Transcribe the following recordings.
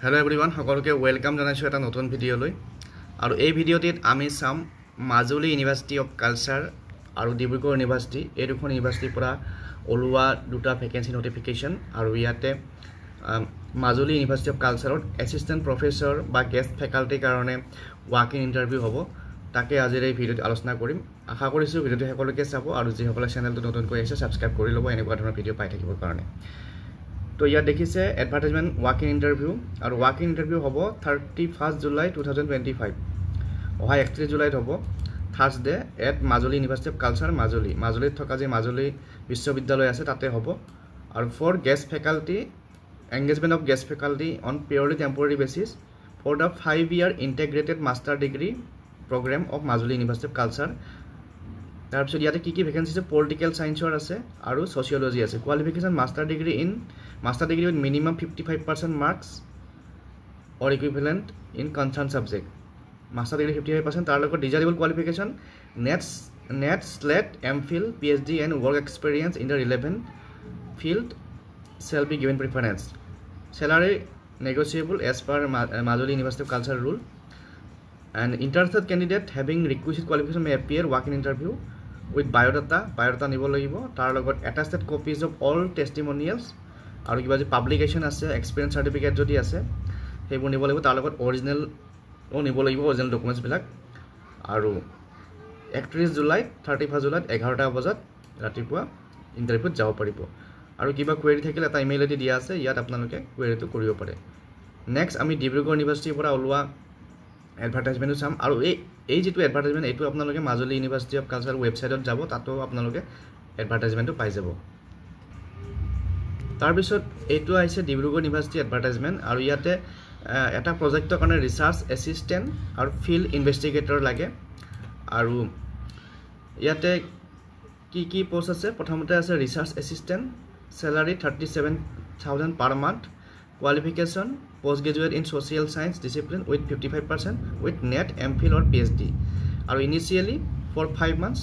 Hello everyone, সকলোকে welcome জানাইছো এটা নতুন ভিডিওলৈ আৰু এই ভিডিওটিত আমি চাম মাজুলী ইউনিভাৰ্সিটি অফ কালচাৰ আৰু ডিব্ৰুগড় ইউনিভাৰ্সিটি এই দুখন ইউনিভাৰ্সিটিৰ পৰা ওলোৱা দুটা ভ্যাকেন্সি নোটিফিকেশন আৰু ইয়াতে মাজুলী ইউনিভাৰ্সিটি অফ কালচাৰত এসিস্ট্যান্ট প্ৰফেসৰ বা গেষ্ট ফেকাল্টিৰ কাৰণে ৱাক ইন ইন্টাৰভিউ হ'ব তাকে আজিৰ এই ভিডিওত আলোচনা কৰিম আশা কৰিছো ভিডিওটো সকলোকে চাব আৰু যিসকলে চেনেলটো নতুনকৈ আহিছে সাবস্ক্ৰাইব কৰি ল'ব এনেকুৱা ধৰণৰ ভিডিও পাই থাকিবৰ কাৰণে तो ইয়াত দেখিছে এডভাৰটাইজমেন্ট ৱাক ইন ইন্টাৰভিউ আৰু ৱাক ইন ইন্টাৰভিউ হ'ব 31 জুলাই 2025 অহা 31 জুলাইত হ'ব Thursday at Majuli university of culture মাজুলীত থকা যে মাজুলী বিশ্ববিদ্যালয় আছে তাতে হ'ব আৰু for guest faculty engagement of guest faculty on purely temporary basis for the 5-year integrated master degree programme of Majuli university of culture তাৰপিছত ইয়াতে কি ভ্যাকেন্সি আছে পলিটিক্যাল সায়েন্সৰ আছে আৰু সোশিয়োলজি আছে qualification master degree with minimum 55% marks or equivalent in concerned subject master degree 55% তাৰ লগত desirable qualification net SLET MPhil PhD and work experience in the relevant field shall be given preference salary negotiable as per Majuli University of Culture rule and interested candidate having requisite qualification may appear walk in interview with biodata নিব লাগিব তাৰ লগত attested copies of all testimonials আৰু কিবা যে publication আছে experience certificate যদি আছে হেইবোৰ নিব লাগিব তাৰ লগত অৰিজিনাল নিব লাগিব অৰিজিনাল ডকুমেন্টছ বিলাক আৰু 31 জুলাই 31 জুলাইত 11টা বজাত ৰাতিপুৱা ইন্টাৰভিউত যাব পাৰিব আৰু কিবা কোৱেৰি থাকিলে এটা ইমেইল আইডি দিয়া আছে ইয়াত আপোনালোকে কোৱেৰিটো কৰিব পাৰে নেক্সট আমি ডিব্ৰুগড় ইউনিভাৰ্সিটিৰ পৰা ওলোৱা এডভাৰটাইজমেন্টটো চাম আৰু এই যেটো এডভাৰটাইজমেন্ট এটো আপোনালোকে মাজুলী ইউনিভাৰ্সিটি অফ কালচাৰ ৱেবছাইটত যাব তাতো আপোনালোকে এডভাৰটাইজমেন্টটো পাই যাব তাৰ পিছত এটো আইছে ডিব্ৰুগড় ইউনিভাৰ্সিটি এডভাৰটাইজমেন্ট আৰু ইয়াতে এটা প্ৰজেক্টৰ কাৰণে ৰিসাৰ্চ এসিস্ট্যান্ট আৰু ফিল্ড ইনভেষ্টিগেটৰ লাগে আৰু ইয়াতে কি পোষ্ট আছে প্ৰথমতে আছে research assistant স্যালাৰি 37000 per month qualification post graduate in social science discipline with 55% with net MPhil or PhD আৰু initially for 5 months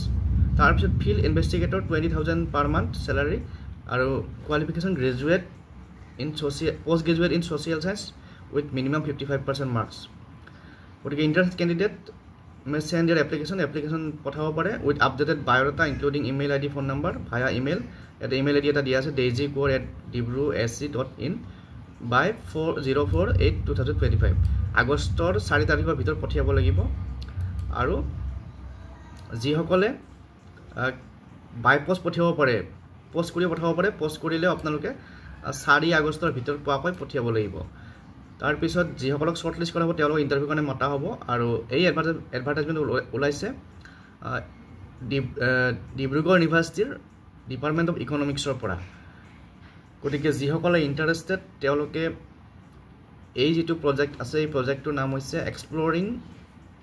তাৰ পিছত field investigator 20000 per month salary আৰু qualification graduate in social post graduate in social science with minimum 55% marks গতিকে interested candidate may send their application পঠাব পাৰে with updated biodata including email ID phone number via email at email ID এটা দিয়া আছে daisycore@dibru.sc.in by 4/08/2025 আগষ্টৰ 4 তাৰিখৰ ভিতৰত পঠিয়াব লাগিব আৰু যিসকলে বাই পোষ্ট পঠিয়াব পাৰে পোষ্ট কৰি পঠাব পাৰে পোষ্ট কৰিলে আপোনালোকে 4 আগষ্টৰ ভিতৰত পোৱাকৈ পঠিয়াব লাগিব তাৰ পিছত যিসকলক শৰ্টলিষ্ট কৰা হ'ব তেওঁলোকক ইন্টাৰভিউ কাৰণে মতা হ'ব আৰু এই এডভাৰটাইজমেন্ট ওলাইছে ডিব্ৰুগড় ইউনিভাৰ্সিটিৰ ডিপাৰ্টমেন্ট অফ ইকনমিক্সৰ পৰা গতিকে যিসকলে ইন্টাৰেষ্টেড তেওঁলোকে এই যেটো প্ৰজেক্ট আছে এই প্ৰজেক্টৰ নাম হৈছে exploring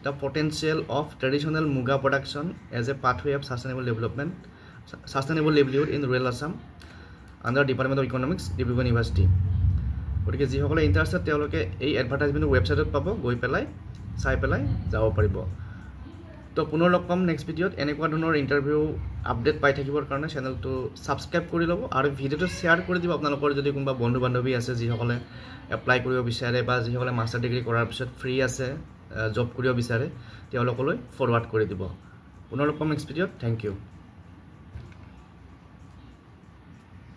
the potential of traditional muga production as a pathway of sustainable livelihood in rural Assam under department of economics Dibrugarh university গতিকে যিসকলে ইন্টাৰেষ্টেড তেওঁলোকে এই এডভাৰটাইজমেন্ট ৱেবছাইটত পাব গৈ পেলাই চাই পেলাই যাব পাৰিব তো পুনৰ লগ পাম নেক্সট ভিডিওত এনেকুৱা ধৰণৰ ইন্টাৰভিউ আপডেট পাই থাকিবৰ কাৰণে চেনেলটো সাবস্ক্ৰাইব কৰি ল'ব আৰু ভিডিওটো শেয়াৰ কৰি দিব আপোনালোকৰ যদি কোনোবা বন্ধু বান্ধৱী আছে যিসকলে এপ্লাই কৰিব বিচাৰে বা যিসকলে মাষ্টাৰ ডিগ্ৰী কৰাৰ পিছত ফ্ৰী আছে জব কৰিব বিচাৰে তেওঁলোকলৈ ফৰৱাৰ্ড কৰি দিব পুনৰ লগ পাম নেক্সট ভিডিওত থ্যাংক ইউ